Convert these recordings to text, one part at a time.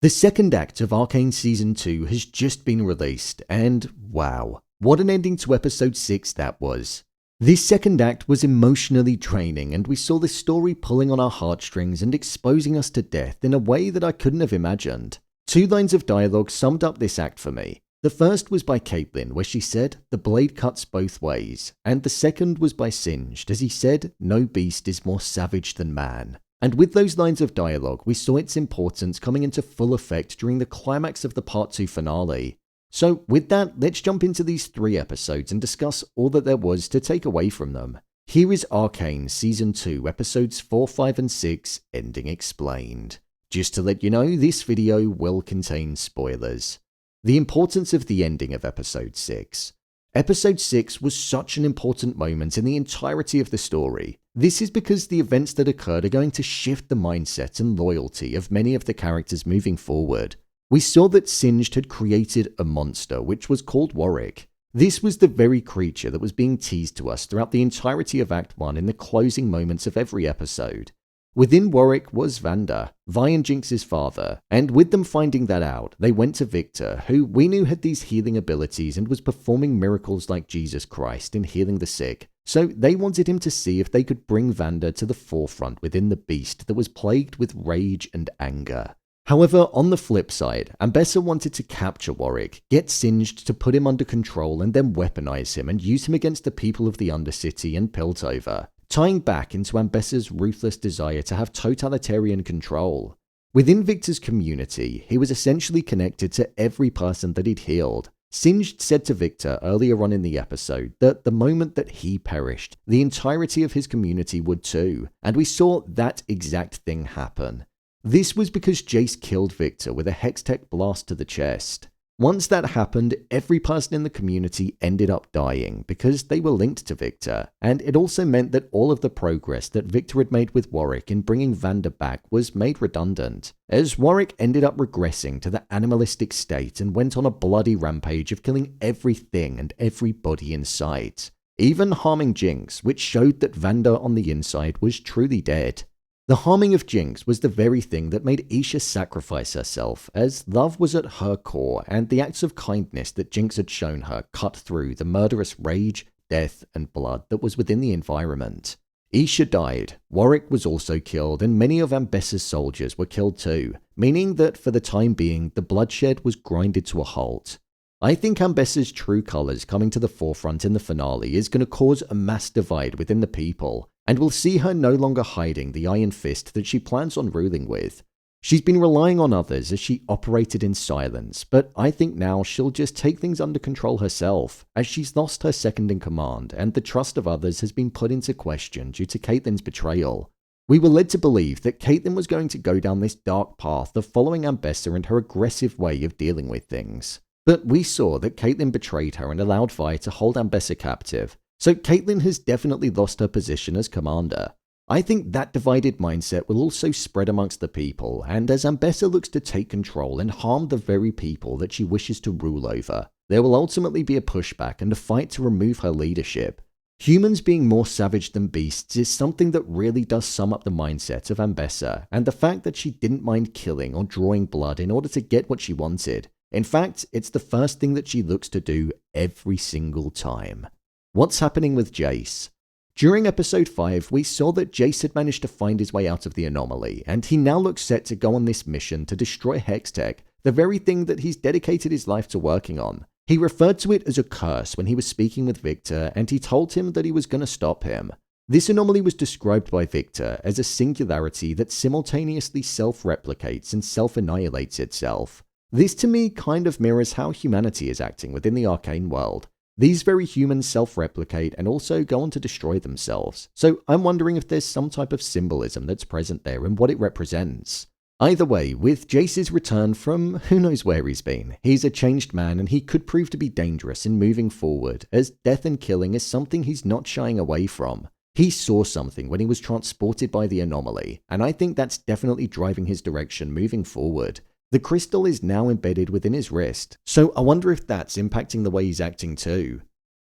The second act of Arcane Season 2 has just been released, and wow, what an ending to episode 6 that was. This second act was emotionally draining, and we saw the story pulling on our heartstrings and exposing us to death in a way that I couldn't have imagined. 2 lines of dialogue summed up this act for me. The first was by Caitlyn, where she said, "The blade cuts both ways," and the second was by Singed, as he said, "No beast is more savage than man." And with those lines of dialogue, we saw its importance coming into full effect during the climax of the Part 2 finale. So with that, let's jump into these 3 episodes and discuss all that there was to take away from them. Here is Arcane Season 2, Episodes 4, 5 and 6, Ending Explained. Just to let you know, this video will contain spoilers. The importance of the ending of Episode 6. Episode 6 was such an important moment in the entirety of the story. This is because the events that occurred are going to shift the mindset and loyalty of many of the characters moving forward. We saw that Singed had created a monster, which was called Warwick. This was the very creature that was being teased to us throughout the entirety of Act 1 in the closing moments of every episode. Within Warwick was Vander, Vi and Jinx's father, and with them finding that out, they went to Viktor, who we knew had these healing abilities and was performing miracles like Jesus Christ in healing the sick. So they wanted him to see if they could bring Vander to the forefront within the beast that was plagued with rage and anger. However, on the flip side, Ambessa wanted to capture Warwick, get Singed to put him under control and then weaponize him and use him against the people of the Undercity and Piltover, tying back into Ambessa's ruthless desire to have totalitarian control. Within Viktor's community, he was essentially connected to every person that he'd healed. Singed said to Viktor earlier on in the episode that the moment that he perished, the entirety of his community would too, and we saw that exact thing happen. This was because Jayce killed Viktor with a Hextech blast to the chest. Once that happened, every person in the community ended up dying because they were linked to Viktor, and it also meant that all of the progress that Viktor had made with Warwick in bringing Vander back was made redundant, as Warwick ended up regressing to the animalistic state and went on a bloody rampage of killing everything and everybody in sight, even harming Jinx, which showed that Vander on the inside was truly dead. The harming of Jinx was the very thing that made Isha sacrifice herself, as love was at her core, and the acts of kindness that Jinx had shown her cut through the murderous rage, death, and blood that was within the environment. Isha died, Warwick was also killed, and many of Ambessa's soldiers were killed too, meaning that for the time being, the bloodshed was grinded to a halt. I think Ambessa's true colours coming to the forefront in the finale is going to cause a mass divide within the people, and we'll see her no longer hiding the iron fist that she plans on ruling with. She's been relying on others as she operated in silence, but I think now she'll just take things under control herself, as she's lost her second in command and the trust of others has been put into question due to Caitlyn's betrayal. We were led to believe that Caitlyn was going to go down this dark path of following Ambessa and her aggressive way of dealing with things. But we saw that Caitlyn betrayed her and allowed Vi to hold Ambessa captive, so Caitlyn has definitely lost her position as commander. I think that divided mindset will also spread amongst the people, and as Ambessa looks to take control and harm the very people that she wishes to rule over, there will ultimately be a pushback and a fight to remove her leadership. Humans being more savage than beasts is something that really does sum up the mindset of Ambessa, and the fact that she didn't mind killing or drawing blood in order to get what she wanted. In fact, it's the first thing that she looks to do every single time. What's happening with Jayce? During episode 5, we saw that Jayce had managed to find his way out of the anomaly, and he now looks set to go on this mission to destroy Hextech, the very thing that he's dedicated his life to working on. He referred to it as a curse when he was speaking with Viktor, and he told him that he was going to stop him. This anomaly was described by Viktor as a singularity that simultaneously self-replicates and self-annihilates itself. This to me kind of mirrors how humanity is acting within the Arcane world. These very humans self-replicate and also go on to destroy themselves, so I'm wondering if there's some type of symbolism that's present there and what it represents. Either way, with Jayce's return from who knows where he's been, he's a changed man and he could prove to be dangerous in moving forward, as death and killing is something he's not shying away from. He saw something when he was transported by the anomaly, and I think that's definitely driving his direction moving forward. The crystal is now embedded within his wrist, so I wonder if that's impacting the way he's acting too.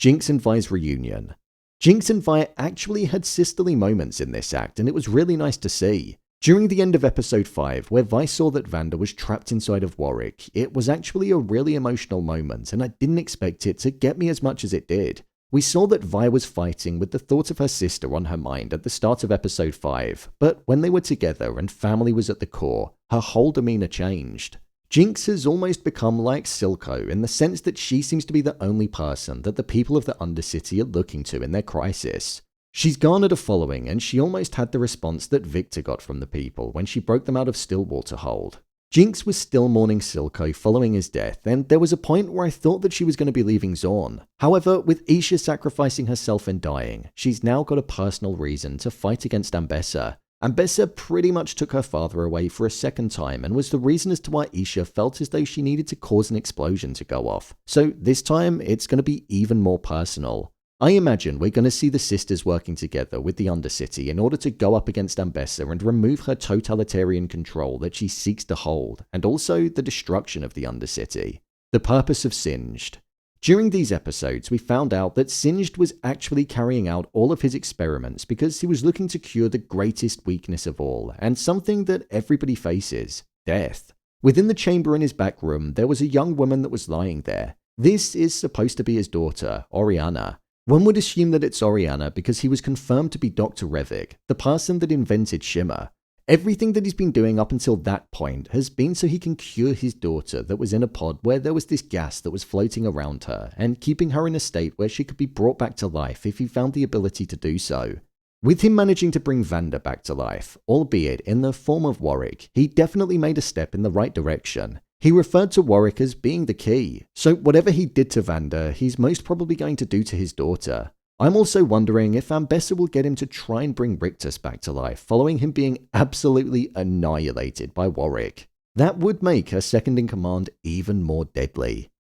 Jinx and Vi's reunion. Jinx and Vi actually had sisterly moments in this act, and it was really nice to see. During the end of episode 5, where Vi saw that Vanda was trapped inside of Warwick, it was actually a really emotional moment, and I didn't expect it to get me as much as it did. We saw that Vi was fighting with the thought of her sister on her mind at the start of episode 5, but when they were together and family was at the core, her whole demeanor changed. Jinx has almost become like Silco in the sense that she seems to be the only person that the people of the Undercity are looking to in their crisis. She's garnered a following, and she almost had the response that Viktor got from the people when she broke them out of Stillwater hold. Jinx was still mourning Silco following his death, and there was a point where I thought that she was going to be leaving Zorn. However, with Isha sacrificing herself and dying, she's now got a personal reason to fight against Ambessa. Ambessa pretty much took her father away for a second time and was the reason as to why Isha felt as though she needed to cause an explosion to go off. So this time, it's going to be even more personal. I imagine we're going to see the sisters working together with the Undercity in order to go up against Ambessa and remove her totalitarian control that she seeks to hold, and also the destruction of the Undercity. The purpose of Singed. During these episodes, we found out that Singed was actually carrying out all of his experiments because he was looking to cure the greatest weakness of all, and something that everybody faces, death. Within the chamber in his back room, there was a young woman that was lying there. This is supposed to be his daughter, Oriana. One would assume that it's Oriana because he was confirmed to be Doctor Reveck, the person that invented Shimmer. Everything that he's been doing up until that point has been so he can cure his daughter that was in a pod where there was this gas that was floating around her and keeping her in a state where she could be brought back to life if he found the ability to do so. With him managing to bring Vanda back to life, albeit in the form of Warwick, he definitely made a step in the right direction. He referred to Warwick as being the key, so whatever he did to Vanda, he's most probably going to do to his daughter. I'm also wondering if Ambessa will get him to try and bring Rictus back to life, following him being absolutely annihilated by Warwick. That would make her second in command even more deadly.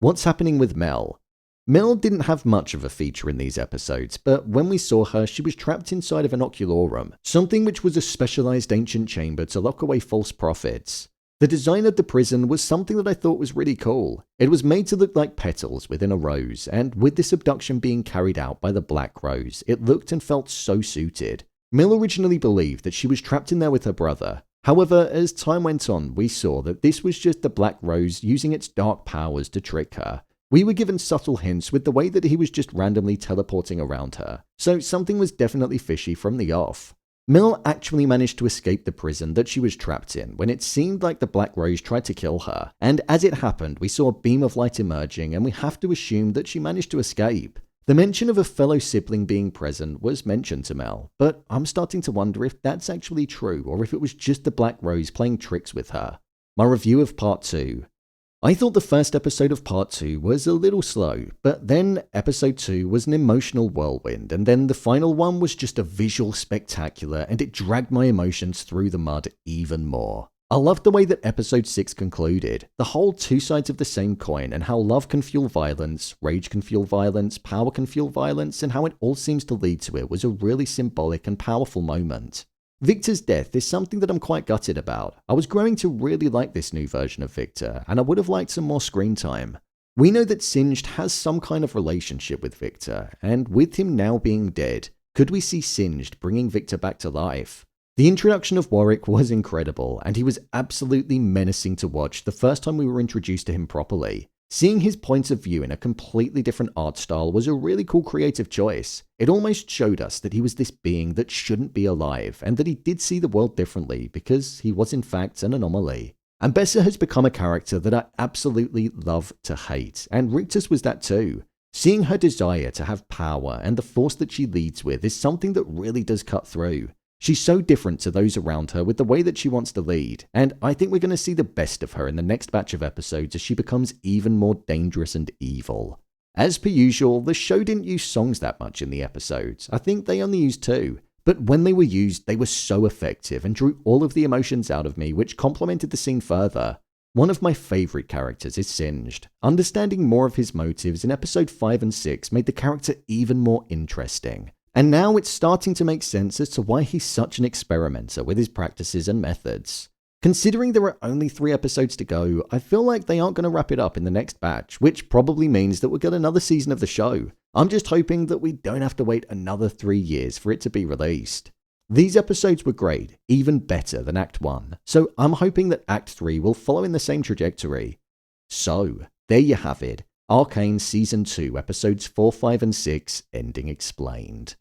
What's happening with Mel? Mel didn't have much of a feature in these episodes, but when we saw her, she was trapped inside of an oculorum, something which was a specialized ancient chamber to lock away false prophets. The design of the prison was something that I thought was really cool. It was made to look like petals within a rose, and with this abduction being carried out by the Black Rose, it looked and felt so suited. Mill originally believed that she was trapped in there with her brother. However, as time went on, we saw that this was just the Black Rose using its dark powers to trick her. We were given subtle hints with the way that he was just randomly teleporting around her, so something was definitely fishy from the off. Mill actually managed to escape the prison that she was trapped in when it seemed like the Black Rose tried to kill her, and as it happened, we saw a beam of light emerging and we have to assume that she managed to escape. The mention of a fellow sibling being present was mentioned to Mel, but I'm starting to wonder if that's actually true or if it was just the Black Rose playing tricks with her. My review of Part 2. I thought the first episode of Part 2 was a little slow, but then episode 2 was an emotional whirlwind, and then the final one was just a visual spectacular, and it dragged my emotions through the mud even more. I loved the way that episode 6 concluded, the whole two sides of the same coin, and how love can fuel violence, rage can fuel violence, power can fuel violence, and how it all seems to lead to it was a really symbolic and powerful moment. Viktor's death is something that I'm quite gutted about. I was growing to really like this new version of Viktor, and I would have liked some more screen time. We know that Singed has some kind of relationship with Viktor, and with him now being dead, could we see Singed bringing Viktor back to life? The introduction of Warwick was incredible, and he was absolutely menacing to watch the first time we were introduced to him properly. Seeing his point of view in a completely different art style was a really cool creative choice. It almost showed us that he was this being that shouldn't be alive, and that he did see the world differently because he was in fact an anomaly. Ambessa has become a character that I absolutely love to hate, and Rictus was that too. Seeing her desire to have power and the force that she leads with is something that really does cut through. She's so different to those around her with the way that she wants to lead, and I think we're going to see the best of her in the next batch of episodes as she becomes even more dangerous and evil. As per usual, the show didn't use songs that much in the episodes. I think they only used 2, but when they were used, they were so effective and drew all of the emotions out of me, which complemented the scene further. One of my favourite characters is Singed. Understanding more of his motives in episode 5 and 6 made the character even more interesting. And now it's starting to make sense as to why he's such an experimenter with his practices and methods. Considering there are only 3 episodes to go, I feel like they aren't going to wrap it up in the next batch, which probably means that we'll get another season of the show. I'm just hoping that we don't have to wait another 3 years for it to be released. These episodes were great, even better than Act 1, so I'm hoping that Act 3 will follow in the same trajectory. So, there you have it, Arcane Season 2 Episodes 4, 5 and 6 Ending Explained.